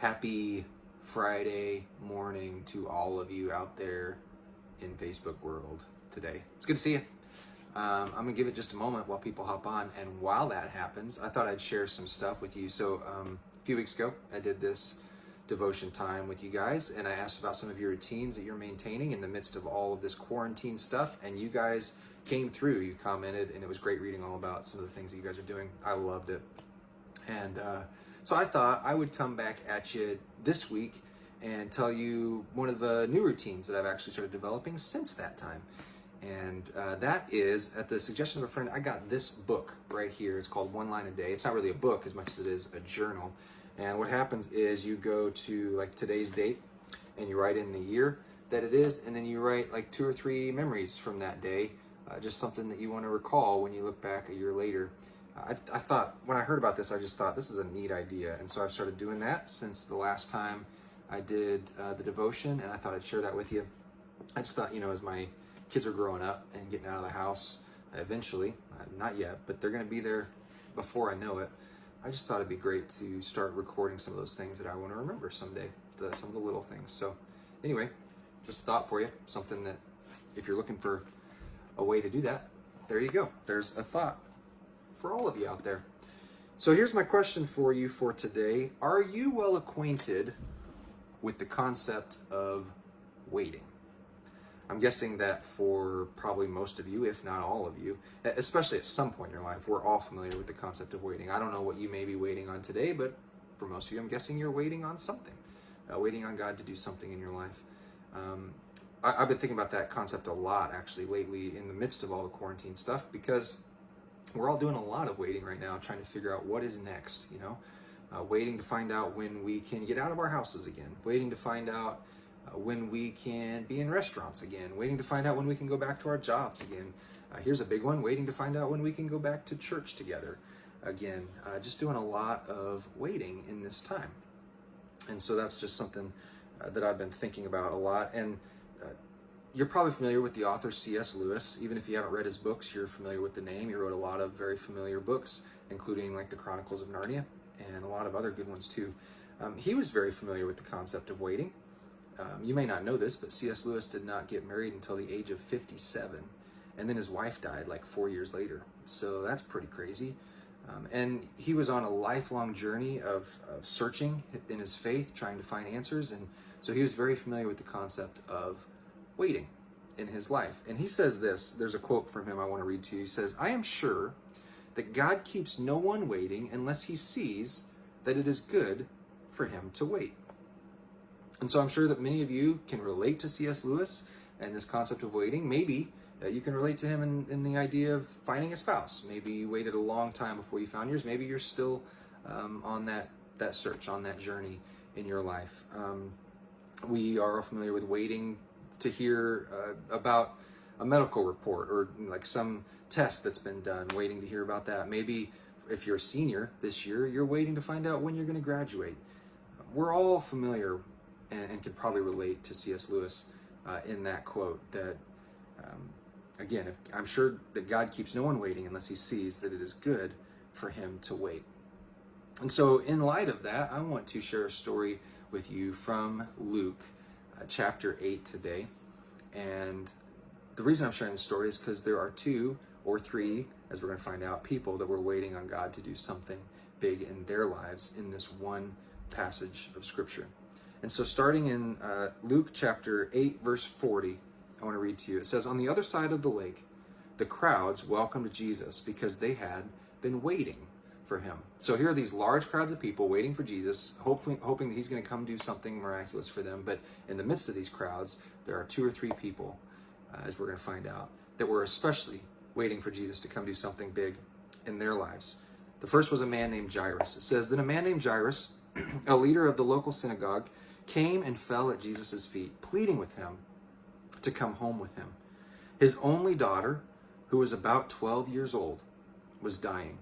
Happy Friday morning to all of you out there in Facebook world today. It's good to see you. I'm gonna give it just a moment while people hop on, and while that happens, I thought I'd share some stuff with you. So a few weeks ago, I did this devotion time with you guys, and I asked about some of your routines that you're maintaining in the midst of all of this quarantine stuff, and you guys came through. You commented, and it was great reading all about some of the things that you guys are doing. I loved it. And so I thought I would come back at you this week and tell you one of the new routines that I've actually started developing since that time. And that is, at the suggestion of a friend, I got this book right here. It's called One Line a Day. It's not really a book as much as it is a journal. And what happens is you go to like today's date and you write in the year that it is, and then you write like 2 or 3 memories from that day, just something that you want to recall when you look back a year later. I thought, when I heard about this, I just thought this is a neat idea. And so I've started doing that since the last time I did the devotion, and I thought I'd share that with you. I just thought, as my kids are growing up and getting out of the house eventually, not yet, but they're going to be there before I know it. I just thought it'd be great to start recording some of those things that I want to remember someday, some of the little things. So anyway, just a thought for you, something that if you're looking for a way to do that, there you go. There's a thought for all of you out there. So here's my question for you for today. Are you well acquainted with the concept of waiting? I'm guessing that for probably most of you, if not all of you, especially at some point in your life, we're all familiar with the concept of waiting. I don't know what you may be waiting on today, but for most of you, I'm guessing you're waiting on something, waiting on God to do something in your life. I've been thinking about that concept a lot, actually, lately in the midst of all the quarantine stuff, because we're all doing a lot of waiting right now, trying to figure out what is next, waiting to find out when we can get out of our houses again, waiting to find out when we can be in restaurants again, waiting to find out when we can go back to our jobs again. Here's a big one, waiting to find out when we can go back to church together again. Just doing a lot of waiting in this time. And so that's just something that I've been thinking about a lot. And you're probably familiar with the author C.S. Lewis. Even if you haven't read his books, you're familiar with the name. He wrote a lot of very familiar books, including like the Chronicles of Narnia and a lot of other good ones too. He was very familiar with the concept of waiting. You may not know this, but C.S. Lewis did not get married until the age of 57. And then his wife died like 4 years later. So that's pretty crazy. And he was on a lifelong journey of searching in his faith, trying to find answers. And so he was very familiar with the concept of waiting in his life. And he says this, there's a quote from him I want to read to you. He says, "I am sure that God keeps no one waiting unless he sees that it is good for him to wait." And so I'm sure that many of you can relate to C.S. Lewis and this concept of waiting. Maybe you can relate to him in the idea of finding a spouse. Maybe you waited a long time before you found yours. Maybe you're still on that search, on that journey in your life. We are familiar with waiting to hear about a medical report or like some test that's been done, waiting to hear about that. Maybe if you're a senior this year, you're waiting to find out when you're going to graduate. We're all familiar and can probably relate to C.S. Lewis in that quote that, again, I'm sure that God keeps no one waiting unless he sees that it is good for him to wait. And so in light of that, I want to share a story with you from Luke chapter 8 today. And the reason I'm sharing this story is because there are 2 or 3, as we're going to find out, people that were waiting on God to do something big in their lives in this one passage of Scripture. And so starting in Luke chapter 8, verse 40, I want to read to you. It says, "On the other side of the lake, the crowds welcomed Jesus because they had been waiting for him." So here are these large crowds of people waiting for Jesus, hoping that he's going to come do something miraculous for them. But in the midst of these crowds, there are 2 or 3 people, as we're going to find out, that were especially waiting for Jesus to come do something big in their lives. The first was a man named Jairus. It says that a man named Jairus, a leader of the local synagogue, came and fell at Jesus' feet, pleading with him to come home with him. His only daughter, who was about 12 years old, was dying.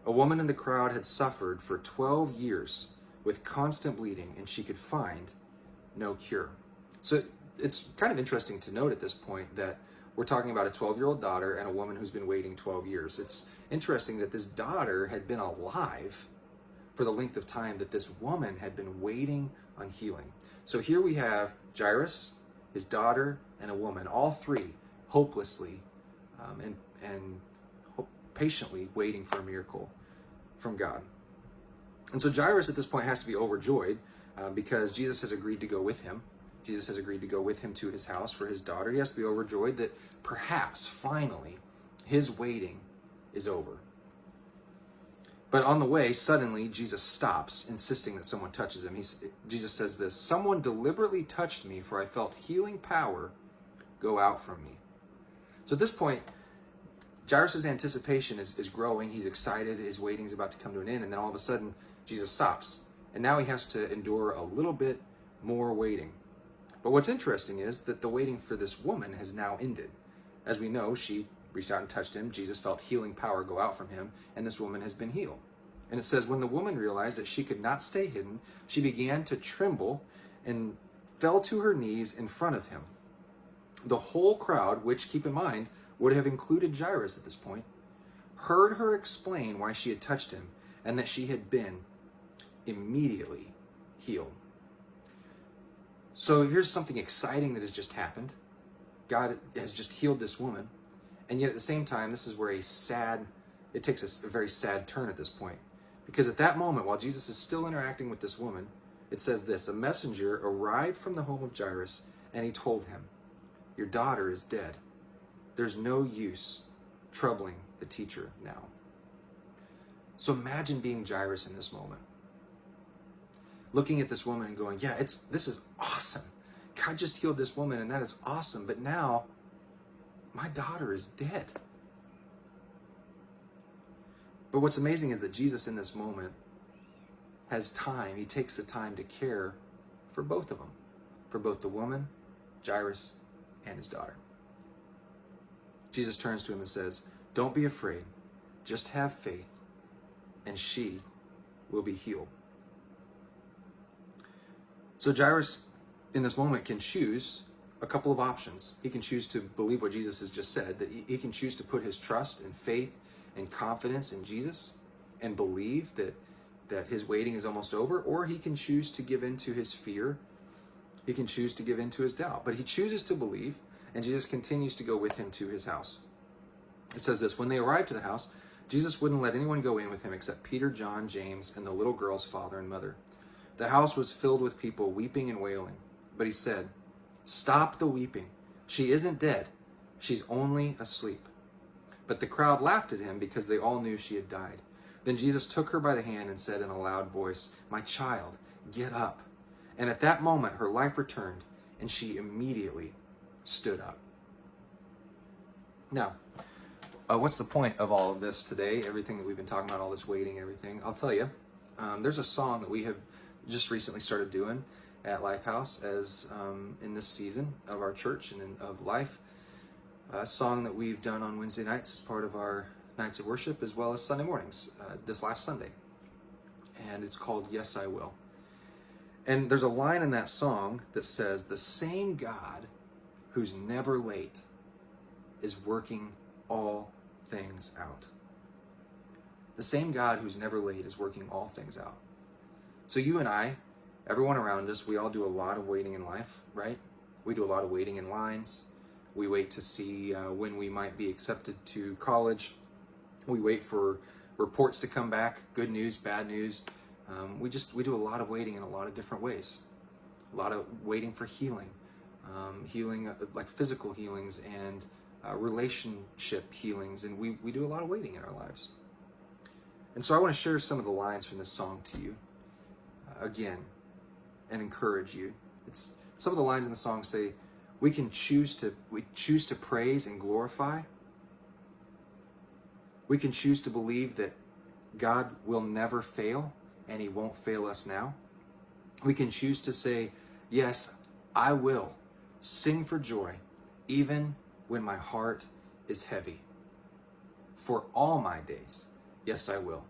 A woman in the crowd had suffered for 12 years with constant bleeding, and she could find no cure. So it's kind of interesting to note at this point that we're talking about a 12-year-old daughter and a woman who's been waiting 12 years. It's interesting that this daughter had been alive for the length of time that this woman had been waiting on healing. So here we have Jairus, his daughter, and a woman, all three hopelessly and patiently waiting for a miracle from God. And so Jairus at this point has to be overjoyed because Jesus has agreed to go with him. Jesus has agreed to go with him to his house for his daughter. He has to be overjoyed that perhaps, finally, his waiting is over. But on the way, suddenly, Jesus stops, insisting that someone touches him. Jesus says this, "Someone deliberately touched me, for I felt healing power go out from me." So at this point, Jairus' anticipation is growing. He's excited. His waiting is about to come to an end. And then all of a sudden, Jesus stops. And now he has to endure a little bit more waiting. But what's interesting is that the waiting for this woman has now ended. As we know, she reached out and touched him. Jesus felt healing power go out from him, and this woman has been healed. And it says, when the woman realized that she could not stay hidden, she began to tremble and fell to her knees in front of him. The whole crowd, which, keep in mind, would have included Jairus at this point, heard her explain why she had touched him and that she had been immediately healed. So here's something exciting that has just happened. God has just healed this woman. And yet at the same time, this is where it takes a very sad turn at this point. Because at that moment, while Jesus is still interacting with this woman, it says this, a messenger arrived from the home of Jairus, and he told him, "Your daughter is dead. There's no use troubling the teacher now." So imagine being Jairus in this moment. Looking at this woman and going, yeah, this is awesome. God just healed this woman, and that is awesome. But now, my daughter is dead. But what's amazing is that Jesus in this moment has time. He takes the time to care for both of them, for both the woman, Jairus, and his daughter. Jesus turns to him and says, "Don't be afraid. Just have faith, and she will be healed." So Jairus, in this moment, can choose a couple of options. He can choose to believe what Jesus has just said, that he can choose to put his trust and faith and confidence in Jesus and believe that his waiting is almost over, or he can choose to give in to his fear. He can choose to give in to his doubt. But he chooses to believe, and Jesus continues to go with him to his house. It says this, when they arrived to the house, Jesus wouldn't let anyone go in with him except Peter, John, James, and the little girl's father and mother. The house was filled with people weeping and wailing. But he said, "Stop the weeping. She isn't dead. She's only asleep." But the crowd laughed at him because they all knew she had died. Then Jesus took her by the hand and said in a loud voice, "My child, get up." And at that moment her life returned, and she immediately stood up. Now, what's the point of all of this today? Everything that we've been talking about, all this waiting, everything. I'll tell you, there's a song that we have just recently started doing at LifeHouse as in this season of our church and of life. A song that we've done on Wednesday nights as part of our nights of worship, as well as Sunday mornings, this last Sunday. And it's called "Yes, I Will." And there's a line in that song that says, "The same God who's never late is working all things out." The same God who's never late is working all things out. So you and I, everyone around us, we all do a lot of waiting in life, right? We do a lot of waiting in lines. We wait to see when we might be accepted to college. We wait for reports to come back, good news, bad news. We do a lot of waiting in a lot of different ways. A lot of waiting for healing, like physical healings and relationship healings, and we do a lot of waiting in our lives. And so I want to share some of the lines from this song to you again and encourage you. It's some of the lines in the song say, we choose to praise and glorify. We can choose to believe that God will never fail, and he won't fail us now. We can choose to say, "Yes, I will sing for joy, even when my heart is heavy. For all my days, yes, I will."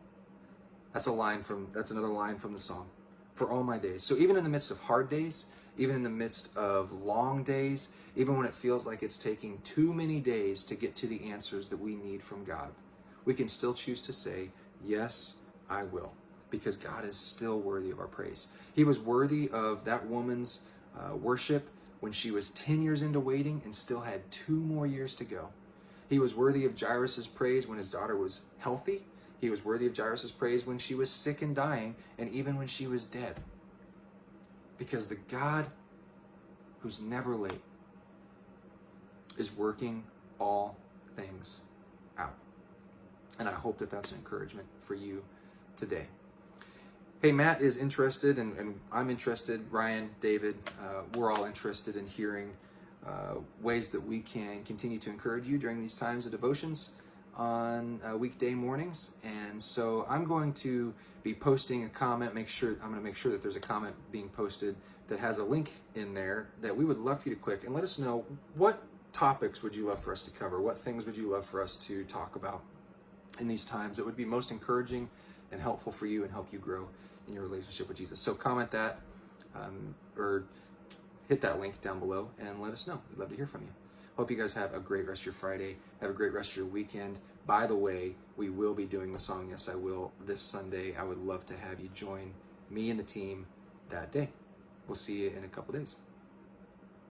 That's another line from the song. For all my days. So even in the midst of hard days, even in the midst of long days, even when it feels like it's taking too many days to get to the answers that we need from God, we can still choose to say, "Yes, I will." because God is still worthy of our praise. He was worthy of that woman's worship when she was 10 years into waiting and still had 2 more years to go. He was worthy of Jairus' praise when his daughter was healthy. He was worthy of Jairus' praise when she was sick and dying, and even when she was dead. Because the God who's never late is working all things out. And I hope that that's an encouragement for you today. Hey, Matt is interested, and I'm interested, Ryan, David, we're all interested in hearing ways that we can continue to encourage you during these times of devotions on weekday mornings. And so I'm going to be posting a comment. I'm going to make sure that there's a comment being posted that has a link in there that we would love for you to click and let us know, what topics would you love for us to cover? What things would you love for us to talk about in these times that would be most encouraging and helpful for you and help you grow in your relationship with Jesus? So comment that or hit that link down below and let us know. We'd love to hear from you. Hope you guys have a great rest of your Friday. Have a great rest of your weekend. By the way, we will be doing the song Yes I Will this Sunday. I would love to have you join me and the team that day. We'll see you in a couple days.